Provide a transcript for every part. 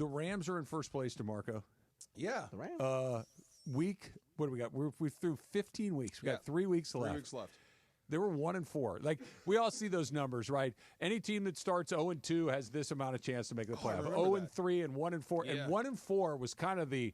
The Rams are in first place, DeMarco. Yeah. The Rams. What do we got? We're through 15 weeks. We got 3 weeks left. 3 weeks left. They were 1-4. Like, we all see those numbers, right? Any team that starts 0-2 has this amount of chance to make the playoff. 0-3 and 1-4, Yeah. and 1-4 was kind of the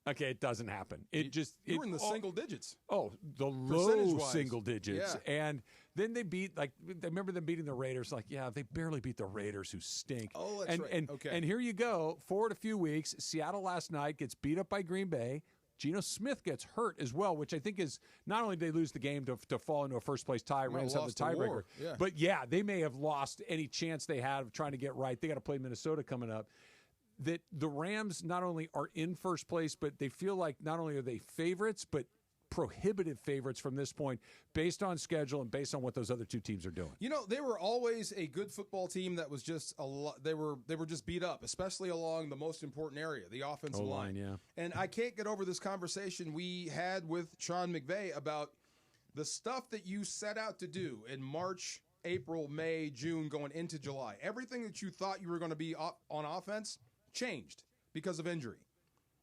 okay. It doesn't happen. You were in the single digits. Oh, the low Percentage-wise. single digits, Yeah. and then they beat I remember them beating the Raiders. Like, yeah, they barely beat the Raiders, who stink. Oh, that's right. And, Okay. and here you go. Forward a few weeks, Seattle last night gets beat up by Green Bay. Geno Smith gets hurt as well, which I think is not only did they lose the game to fall into a first-place tie, Rams have the tiebreaker, but yeah, they may have lost any chance they had of trying to get right. They got to play Minnesota coming up. That the Rams not only are in first place, but they feel like not only are they favorites, but prohibitive favorites from this point based on schedule and based on what those other two teams are doing. You know, they were always a good football team that was just they were just beat up, especially along the most important area, the offensive line. Yeah. And I can't get over this conversation we had with Sean McVay about the stuff that you set out to do in March, April, May, June, going into July. Everything that you thought you were going to be on offense changed because of injury.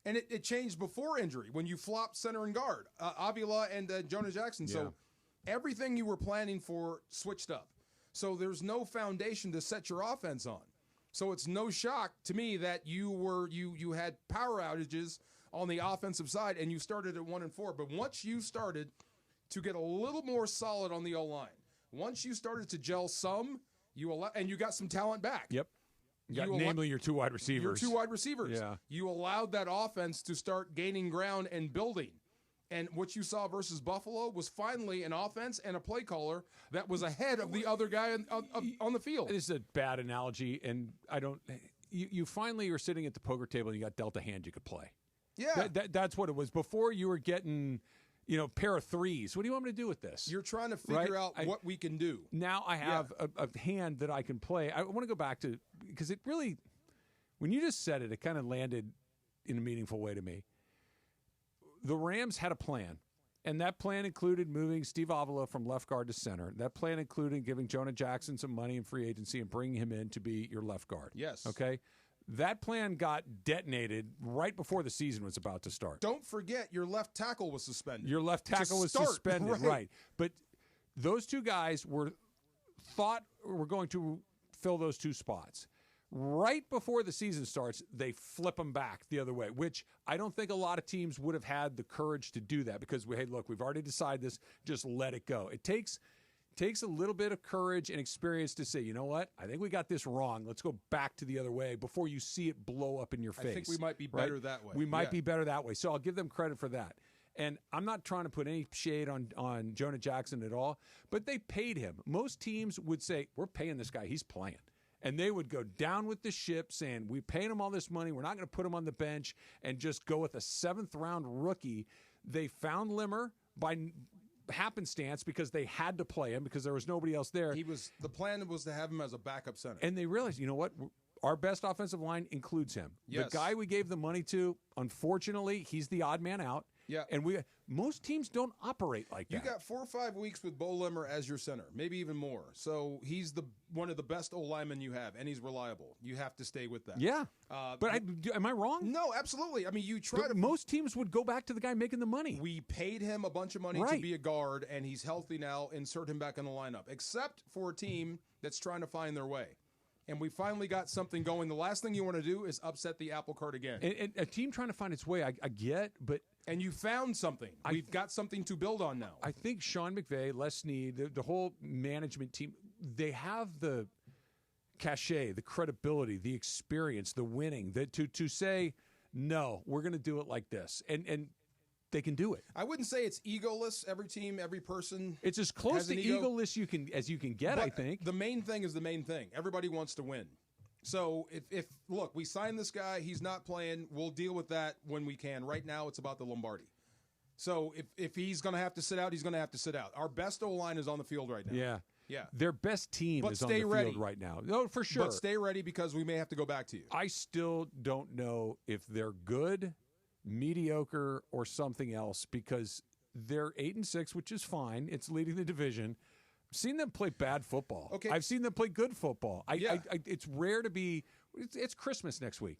And it changed before injury when you flopped center and guard, Avila and Jonah Jackson. So everything you were planning for switched up. So there's no foundation to set your offense on. So it's no shock to me that you had power outages on the offensive side and you started at 1-4. But once you started to get a little more solid on the O-line, once you started to gel some, and you got some talent back. Yep. Namely your two wide receivers. Your two wide receivers. Yeah. You allowed that offense to start gaining ground and building. And what you saw versus Buffalo was finally an offense and a play caller that was ahead of the other guy on the field. This is a bad analogy, and I don't. You finally are sitting at the poker table and you got dealt a hand you could play. Yeah. That's what it was. Before you were getting, pair of threes. What do you want me to do with this? You're trying to figure out what we can do. Now I have a hand that I can play. I want to go back to, because it really, when you just said it, it kind of landed in a meaningful way to me. The Rams had a plan, and that plan included moving Steve Avila from left guard to center. That plan included giving Jonah Jackson some money in free agency and bringing him in to be your left guard. Yes. Okay? That plan got detonated right before the season was about to start. Don't forget your left tackle was suspended. Your left tackle was suspended, right. But those two guys were going to fill those two spots. Right before the season starts, they flip them back the other way, which I don't think a lot of teams would have had the courage to do that because, we've already decided this, just let it go. It takes a little bit of courage and experience to say, you know what, I think we got this wrong. Let's go back to the other way before you see it blow up in your face. I think we might be better that way. We might be better that way. So I'll give them credit for that. And I'm not trying to put any shade on Jonah Jackson at all, but they paid him. Most teams would say, we're paying this guy. He's playing. And they would go down with the ship saying, we paying him all this money. We're not going to put him on the bench and just go with a 7th-round rookie. They found Limmer by happenstance because they had to play him because there was nobody else there. The plan was to have him as a backup center. And they realized, you know what? Our best offensive line includes him. Yes. The guy we gave the money to, unfortunately, he's the odd man out. Yeah. And most teams don't operate like that. You got 4 or 5 weeks with Bo Limmer as your center, maybe even more. So he's one of the best O-linemen you have, and he's reliable. You have to stay with that. Yeah. Am I wrong? No, absolutely. I mean, most teams would go back to the guy making the money. We paid him a bunch of money to be a guard, and he's healthy now. Insert him back in the lineup, except for a team that's trying to find their way. And we finally got something going. The last thing you want to do is upset the apple cart again. And a team trying to find its way, I get, but... And you found something. We've got something to build on now. I think Sean McVay, Les Snead, the whole management team, they have the cachet, the credibility, the experience, the winning, to say, no, we're going to do it like this. And they can do it. I wouldn't say it's egoless. Every team, every person. It's as close to egoless as you can get, I think. The main thing is the main thing. Everybody wants to win. So if look, we signed this guy, he's not playing, we'll deal with that when we can. Right now it's about the Lombardi. So if he's going to have to sit out, he's going to have to sit out. Our best O-line is on the field right now. Yeah. Their best team is on the field right now. No, for sure. But stay ready because we may have to go back to you. I still don't know if they're good, mediocre, or something else because they're 8-6, which is fine. It's leading the division. I've seen them play bad football. Okay. I've seen them play good football. It's rare to be. It's Christmas next week.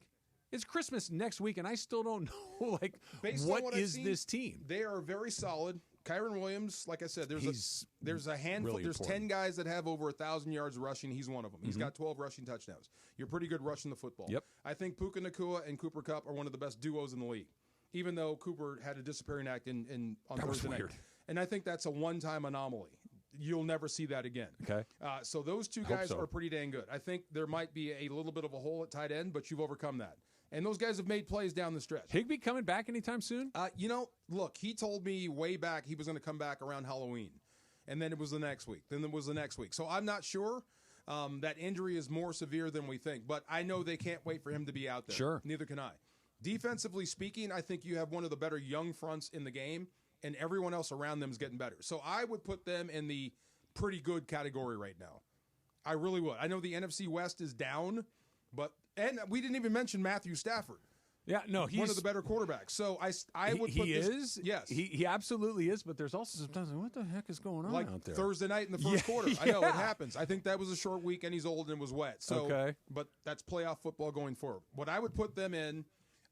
It's Christmas next week, and I still don't know, like, Based what on is I've seen, this team? They are very solid. Kyron Williams, like I said, there's a handful. Really there's important. 10 guys that have over 1,000 yards rushing. He's one of them. He's got 12 rushing touchdowns. You're pretty good rushing the football. Yep. I think Puka Nacua and Cooper Kupp are one of the best duos in the league, even though Cooper had a disappearing act on Thursday night. And I think that's a one-time anomaly. You'll never see that again. Okay. So those two guys are pretty dang good. I think there might be a little bit of a hole at tight end, but you've overcome that. And those guys have made plays down the stretch. Higbee coming back anytime soon? Look, he told me way back he was going to come back around Halloween. And then it was the next week. Then it was the next week. So I'm not sure. That injury is more severe than we think. But I know they can't wait for him to be out there. Sure. Neither can I. Defensively speaking, I think you have one of the better young fronts in the game, and everyone else around them is getting better. So I would put them in the pretty good category right now. I really would. I know the NFC West is down, and we didn't even mention Matthew Stafford. Yeah, no, he's one of the better quarterbacks. So I would put this. Is? Yes. He absolutely is, but there's also sometimes, what the heck is going on out there? Thursday night in the first quarter. I know, it happens. I think that was a short week, and he's old and was wet. So, but that's playoff football going forward. What I would put them in,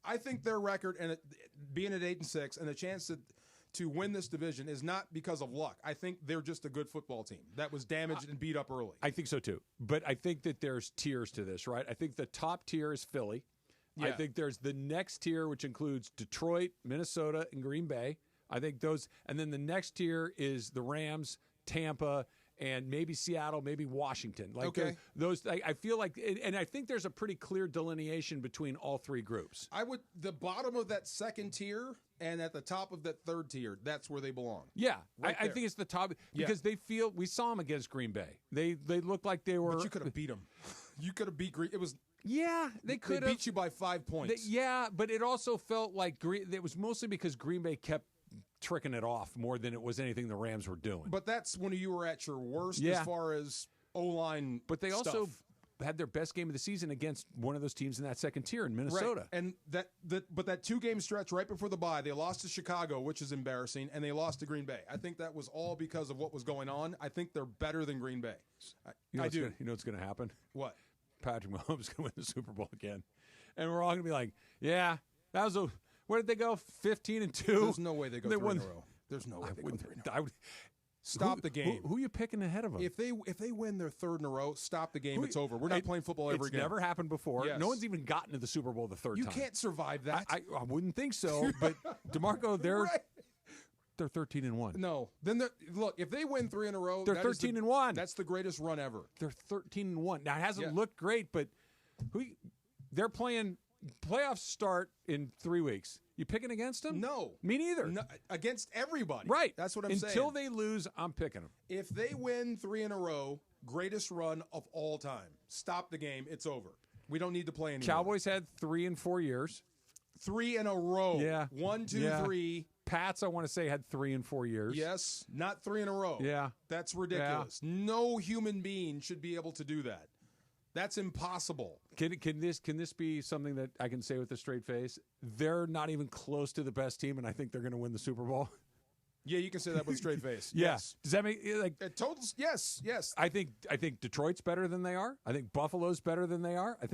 I think their record, and being at 8-6, and the chance to win this division is not because of luck. I think they're just a good football team that was damaged and beat up early. I think so, too. But I think that there's tiers to this, right? I think the top tier is Philly. Yeah. I think there's the next tier, which includes Detroit, Minnesota, and Green Bay. I think those, and then the next tier is the Rams, Tampa, and maybe Seattle, maybe Washington. Like those, I feel like, and I think there's a pretty clear delineation between all three groups. The bottom of that second tier and at the top of that third tier, that's where they belong. Yeah, I think it's the top because they feel, we saw them against Green Bay. They looked like they were. But you could have beat them. You could have beat Green. It was. Yeah, they could have beat you by 5 points. But it also felt like it was mostly because Green Bay kept tricking it off more than it was anything the Rams were doing. But that's when you were at your worst as far as O-line. But they also had their best game of the season against one of those teams in that second tier in Minnesota. Right. And that 2-game stretch right before the bye, they lost to Chicago, which is embarrassing, and they lost to Green Bay. I think that was all because of what was going on. I think they're better than Green Bay. I do. You know what's going to happen? What? Patrick Mahomes is going to win the Super Bowl again. And we're all going to be like, yeah, that was where did they go? 15-2? There's no way they go 3 in a row. There's no way they go 3 in a row. Stop the game. Who are you picking ahead of them? If they win their third in a row, stop the game. It's over. We're not playing football ever again. It's never happened before. Yes. No one's even gotten to the Super Bowl the third time. You can't survive that. I wouldn't think so. But DeMarco, they're 13-1. No. Then look, if they win 3 in a row, they're 13-1. That's the greatest run ever. They're 13-1. Now it hasn't looked great, but they're playing. Playoffs start in 3 weeks. You picking against them? No. Me neither. No, against everybody. Right. That's what I'm saying. Until they lose, I'm picking them. If they win 3 in a row, greatest run of all time. Stop the game. It's over. We don't need to play anymore. Cowboys had 3 in 4 years. 3 in a row. Yeah. 1, 2, 3. Pats, I want to say, had 3 in 4 years. Yes. Not 3 in a row. Yeah. That's ridiculous. Yeah. No human being should be able to do that. That's impossible. Can this be something that I can say with a straight face? They're not even close to the best team, and I think they're going to win the Super Bowl. Yeah, you can say that with a straight face. Yeah. Yes. Does that make totals? Yes. I think Detroit's better than they are. I think Buffalo's better than they are. I think